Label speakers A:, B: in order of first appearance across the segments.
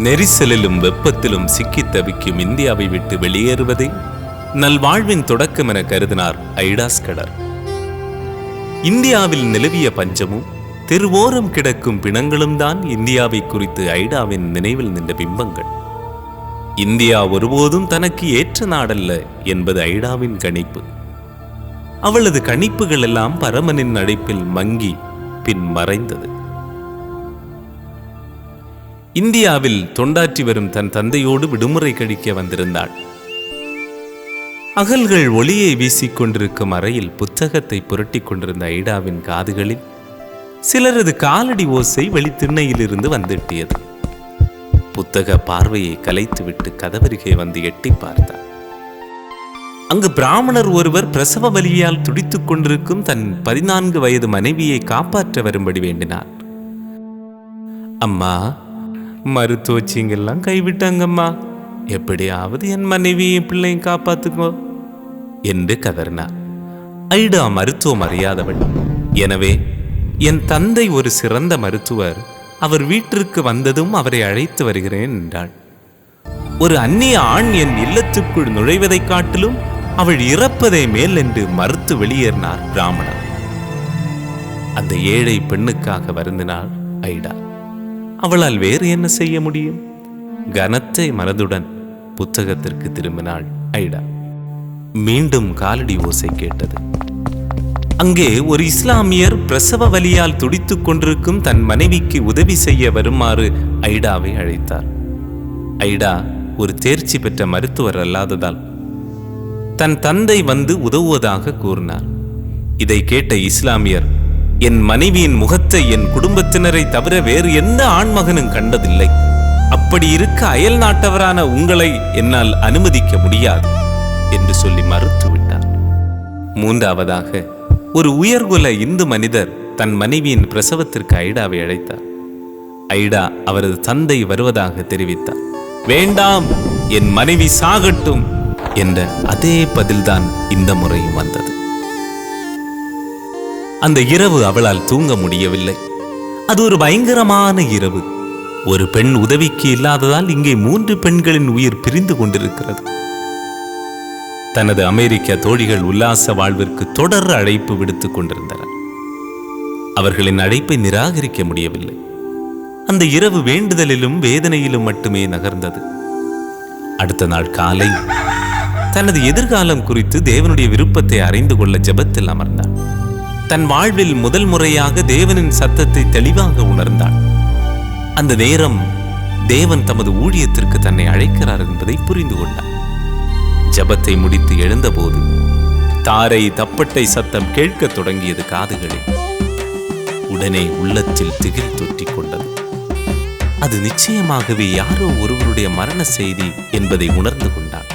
A: நெரிசலிலும் வெப்பத்திலும் சிக்கித் தவிக்கும் இந்தியாவை விட்டு வெளியேறுவதே நல்வாழ்வின் தொடக்கம் என கருதினார் ஐடாஸ்கடர். இந்தியாவில் நிலவிய பஞ்சமும் தெருவோரம் கிடக்கும் பிணங்களும் தான் இந்தியாவை குறித்து ஐடாவின் நினைவில் நின்ற பிம்பங்கள். இந்தியா ஒருபோதும் தனக்கு ஏற்ற நாடல்ல என்பது ஐடாவின் கணிப்பு. அவளது கணிப்புகள் எல்லாம் பரமனின் அழைப்பில் மங்கி பின் மறைந்தது. இந்தியாவில் தொண்டாற்றி வரும் தன் தந்தையோடு விடுமுறை கழிக்க வந்திருந்தாள். அகல்கள் ஒளியை வீசிக்கொண்டிருக்கும் அறையில் புத்தகத்தை புரட்டி கொண்டிருந்த ஐடாவின் காதுகளில் சிலரது காலடி ஓசை வெளித்திண்ணையிலிருந்து வந்துட்டியது. புத்தக பார்வையை கலைத்துவிட்டு கதவருகே வந்து எட்டி பார்த்தார். அங்கு பிராமணர் ஒருவர் பிரசவ வலியால் துடித்துக் கொண்டிருக்கும் தன் 14 வயது மனைவியை காப்பாற்ற வரும்படி வேண்டினார். அம்மா, மருத்துவச்சிங்கெல்லாம் கைவிட்டாங்கம்மா, எப்படியாவது என் மனைவியை பிள்ளையும் காப்பாத்துக்கோ என்று கதறினார். ஐடா மருத்துவம் அறியாதவள். எனவே என் தந்தை ஒரு சிறந்த மருத்துவர், அவர் வீட்டிற்கு வந்ததும் அவரை அழைத்து வருகிறேன் என்றாள். ஒரு அந்நிய ஆண் என் இல்லத்துக்குள் நுழைவதை காட்டிலும் அவள் இறப்பதை மேல் என்று மறுத்து வெளியேறினார் பிராமணர். அந்த ஏழை பெண்ணுக்காக வருந்தினாள் ஐடா. அவளால் வேறு என்ன செய்ய முடியும்? கனத்தை மனதுடன் புத்தகத்திற்கு திரும்பினாள் ஐடா. மீண்டும் காலடி ஓசை கேட்டது. அங்கே ஒரு இஸ்லாமியர் பிரசவ வலியால் துடித்துக் கொண்டிருக்கும் தன் மனைவிக்கு உதவி செய்ய வருமாறு ஐடாவை அழைத்தார். ஐடா ஒரு தேர்ச்சி பெற்ற மருத்துவர் அல்லாததால் தன் தந்தை வந்து உதவுவதாக கூறினார். இதை கேட்ட இஸ்லாமியர், என் மனைவியின் முகத்தை என் குடும்பத்தினரை தவிர வேறு எந்த ஆண்மகனும் கண்டதில்லை. அப்படி இருக்க அயல் நாட்டவரான உங்களை என்னால் அனுமதிக்க முடியாது என்று சொல்லி மறுத்துவிட்டார். மூன்றாவதாக ஒரு உயர்குல இந்து மனிதர் தன் மனைவியின் பிரசவத்திற்கு ஐடாவை அழைத்தார். ஐடா அவரது தந்தை வருவதாக தெரிவித்தார். வேண்டாம், என் மனைவி சாகட்டும் என்ற அதே பதில்தான் இந்த முறையும் வந்தது. அந்த இரவு அவளால் தூங்க முடியவில்லை. அது ஒரு பயங்கரமான இரவு. ஒரு பெண் உதவிக்கு இல்லாததால் இங்கே 3 பெண்களின் உயிர் பிரிந்து கொண்டிருக்கிறது. தனது அமெரிக்க தோழிகள் உல்லாச வாழ்விற்கு தொடர் அழைப்பு விடுத்துக் கொண்டிருந்தனர். அவர்களின் அழைப்பை நிராகரிக்க முடியவில்லை. அந்த இரவு வேண்டுதலிலும் வேதனையிலும் மட்டுமே நகர்ந்தது. அடுத்த நாள் காலை தனது எதிர்காலம் குறித்து தேவனுடைய விருப்பத்தை அறிந்து கொள்ள ஜெபத்தில் அமர்ந்தாள். தன் வாழ்வில் முதல் முறையாக தேவனின் சத்தத்தை தெளிவாக உணர்ந்தாள். அந்த நேரம் தேவன் தமது ஊழியத்திற்கு தன்னை அழைக்கிறார் என்பதை புரிந்து கொண்டார். ஜெபத்தை முடித்து எழுந்தபோது தாரை தப்பட்டை சத்தம் கேட்கத் தொடங்கியது காதுகளில். உடனே உள்ளத்தில் திகில் தொற்றிக் கொண்டது. அது நிச்சயமாகவே யாரோ ஒருவருடைய மரண செய்தி என்பதை உணர்ந்து கொண்டார்.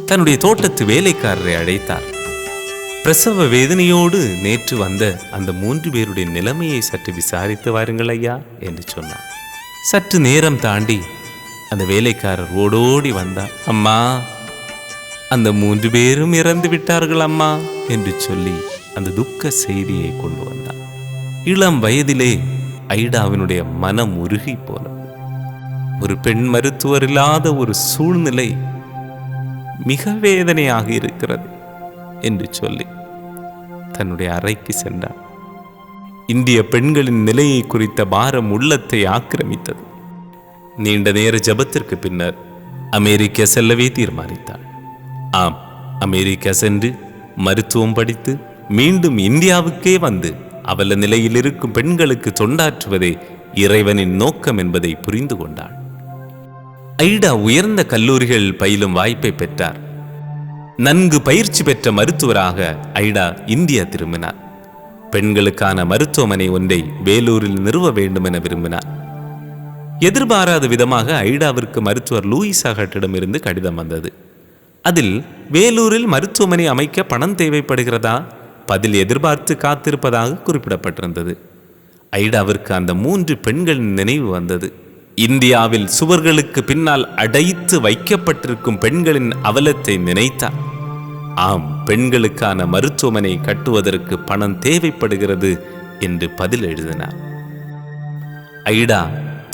A: தன்னுடைய தோட்டத்து வேலைக்காரரை அழைத்தார். பிரசவ வேதனையோடு நேற்று வந்த அந்த 3 பேருடைய நிலைமையை சற்று விசாரித்து வாருங்கள் ஐயா என்று சொன்னார். சற்று நேரம் தாண்டி அந்த வேலைக்காரர் ஓடோடி வந்தார். அம்மா, அந்த 3 பேரும் இறந்து விட்டார்கள் அம்மா என்று சொல்லி அந்த துக்க செய்தியை கொண்டு வந்தார். இளம் வயதிலே ஐடாவினுடைய மனம் உருகி போனது. ஒரு பெண் மருத்துவர் இல்லாத ஒரு சூழ்நிலை மிக வேதனையாக இருக்கிறது என்று சொல்லி தன்னுடைய அறைக்கு சென்றார். இந்திய பெண்களின் நிலையை குறித்த பாரம் உள்ளத்தை ஆக்கிரமித்தது. நீண்ட நேர ஜெபத்திற்கு பின்னர் அமெரிக்கா செல்லவே தீர்மானித்தாள். ஆம், அமெரிக்கா சென்று மருத்துவம் படித்து மீண்டும் இந்தியாவுக்கே வந்து அவல நிலையில் இருக்கும் பெண்களுக்கு தொண்டாற்றுவதே இறைவனின் நோக்கம் என்பதை புரிந்து கொண்டாள். ஐடா உயர்ந்த கல்லூரிகள் பயிலும் வாய்ப்பை பெற்றார். நன்கு பயிற்சி பெற்ற மருத்துவராக ஐடா இந்தியா திரும்பினார். பெண்களுக்கான மருத்துவமனை ஒன்றை வேலூரில் நிறுவ வேண்டும் என விரும்பினார். எதிர்பாராத விதமாக ஐடாவிற்கு மருத்துவர் லூயிஸ் ஆகட்டிடமிருந்து கடிதம் வந்தது. அதில் வேலூரில் மருத்துவமனை அமைக்க பணம் தேவைப்படுகிறதா, பதில் எதிர்பார்த்து காத்திருப்பதாக குறிப்பிடப்பட்டிருந்தது. ஐடாவிற்கு அந்த 3 பெண்களின் நினைவு வந்தது. இந்தியாவில் சுவர்களுக்கு பின்னால் அடைத்து வைக்கப்பட்டிருக்கும் பெண்களின் அவலத்தை நினைத்தார். ஆம், பெண்களுக்கான மருத்துவமனை கட்டுவதற்கு பணம் தேவைப்படுகிறது என்று பதில் எழுதினார். ஐடா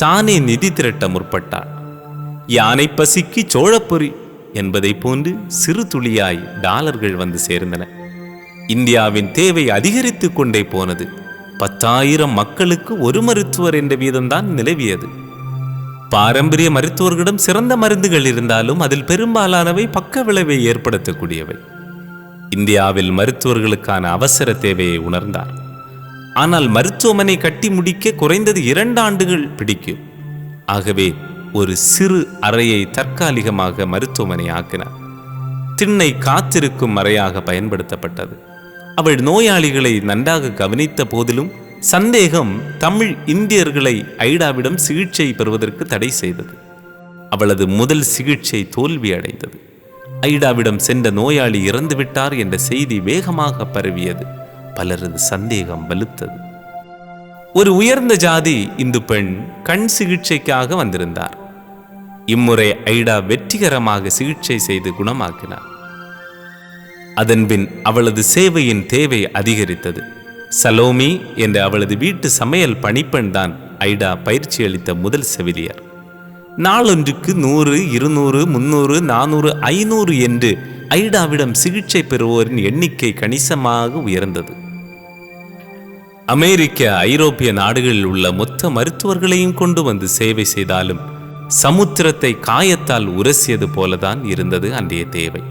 A: தானே நிதி திரட்ட முற்பட்டாள். யானை பசிக்கு சோழப்பொறி என்பதை போன்று சிறு துளியாய் டாலர்கள் வந்து சேர்ந்தன. இந்தியாவின் தேவை அதிகரித்து கொண்டே போனது. 10,000 மக்களுக்கு ஒரு மருத்துவர் என்ற வீதம்தான் நிலவியது. பாரம்பரிய மருத்துவர்களிடம் சிறந்த மருந்துகள் இருந்தாலும் அதில் பெரும்பாலானவை பக்க விளைவை ஏற்படுத்தக்கூடியவை. இந்தியாவில் மருத்துவர்களுக்கான அவசர தேவையை உணர்ந்தார். ஆனால் மருத்துவமனை கட்டி முடிக்க குறைந்தது 2 ஆண்டுகள் பிடிக்கும். ஆகவே ஒரு சிறு அறையை தற்காலிகமாக மருத்துவமனை ஆக்கினார். திண்ணை காத்திருக்கும் அறையாக பயன்படுத்தப்பட்டது. அவள் நோயாளிகளை நன்றாக கவனித்த போதிலும் சந்தேகம் தமிழ் இந்தியர்களை ஐடாவிடம் சிகிச்சை பெறுவதற்கு தடை செய்தது. அவளது முதல் சிகிச்சை தோல்வி அடைந்தது. ஐடாவிடம் சென்ற நோயாளி இறந்துவிட்டார் என்ற செய்தி வேகமாக பரவியது. பலரது சந்தேகம் வலுத்தது. ஒரு உயர்ந்த ஜாதி இந்து பெண் கண் சிகிச்சைக்காக வந்திருந்தார். இம்முறை ஐடா வெற்றிகரமாக சிகிச்சை செய்து குணமாக்கினார். அதன்பின் அவளது சேவையின் தேவை அதிகரித்தது. சலோமி என்ற அவளது வீட்டு சமையல் பணிப்பெண் தான் ஐடா பயிற்சி அளித்த முதல் செவிலியர். நாளொன்றுக்கு 100, 200, 300, 400, 500 என்று ஐடாவிடம் சிகிச்சை பெறுவோரின் எண்ணிக்கை கணிசமாக உயர்ந்தது. அமெரிக்க, ஐரோப்பிய நாடுகளில் உள்ள மொத்த மருத்துவர்களையும் கொண்டு வந்து சேவை செய்தாலும் சமுத்திரத்தை காயத்தால் உரசியது போலதான் இருந்தது அன்றைய தேவை.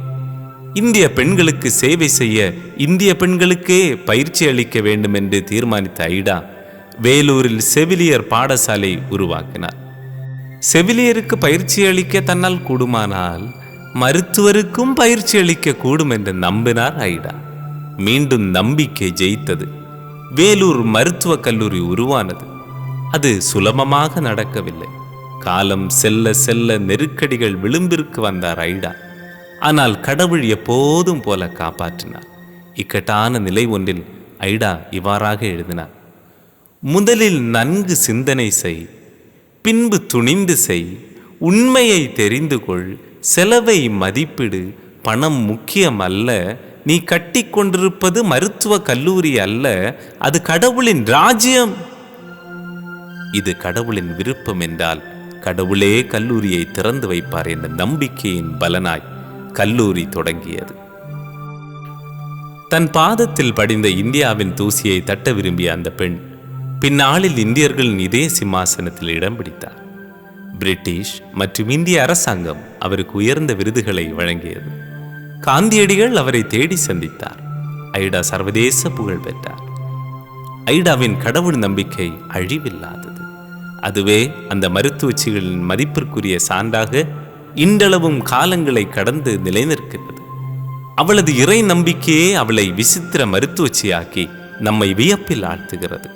A: இந்திய பெண்களுக்கு சேவை செய்ய இந்திய பெண்களுக்கே பயிற்சி அளிக்க வேண்டும் என்று தீர்மானித்த ஐடா வேலூரில் செவிலியர் பாடசாலை உருவாக்கினார். செவிலியருக்கு பயிற்சி அளிக்க தன்னால் கூடுமானால் மருத்துவருக்கும் பயிற்சி அளிக்க கூடும் என்று நம்பினார் ஐடா. மீண்டும் நம்பிக்கை ஜெயித்தது. வேலூர் மருத்துவக் கல்லூரி உருவானது. அது சுலபமாக நடக்கவில்லை. காலம் செல்ல செல்ல நெருக்கடிகள் விளிம்பிற்கு வந்தார் ஐடா. ஆனால் கடவுள் எப்போதும் போல காப்பாற்றினார். இக்கட்டான நிலை ஒன்றில் ஐடா இவ்வாறாக எழுதினார்: முதலில் நன்கு சிந்தனை செய், பின்பு துணிந்து செய், உண்மையை தெரிந்து கொள், செலவை மதிப்பிடு. பணம் முக்கியம் அல்ல. நீ கட்டிக்கொண்டிருப்பது மருத்துவ கல்லூரி அல்ல, அது கடவுளின் ராஜ்யம். இது கடவுளின் விருப்பம் என்றால் கடவுளே கல்லூரியை திறந்து வைப்பார் என்ற நம்பிக்கையின் பலனாய் கல்லூரி தொடங்கியது. தன் பாதத்தில் படிந்த இந்தியாவின் தூசியை தட்ட விரும்பிய அந்த பெண் பின்னாளில் இந்தியர்களின் இதே சிம்மாசனத்தில் இடம் பிடித்தார். பிரிட்டிஷ் மற்றும் இந்திய அரசாங்கம் அவருக்கு உயர்ந்த விருதுகளை வழங்கியது. காந்தியடிகள் அவரை தேடி சந்தித்தார். ஐடா சர்வதேச புகழ் பெற்றார். ஐடாவின் கடவுள் நம்பிக்கை அழிவில்லாதது. அதுவே அந்த மருத்துவச்சிகளின் மதிப்பிற்குரிய சான்றாக இன்றளவும் காலங்களை கடந்து நிலைநிற்கிறது. அவளது இறை நம்பிக்கையே அவளை விசித்திர மருத்துவச்சியாக்கி நம்மை வியப்பில் ஆழ்த்துகிறது.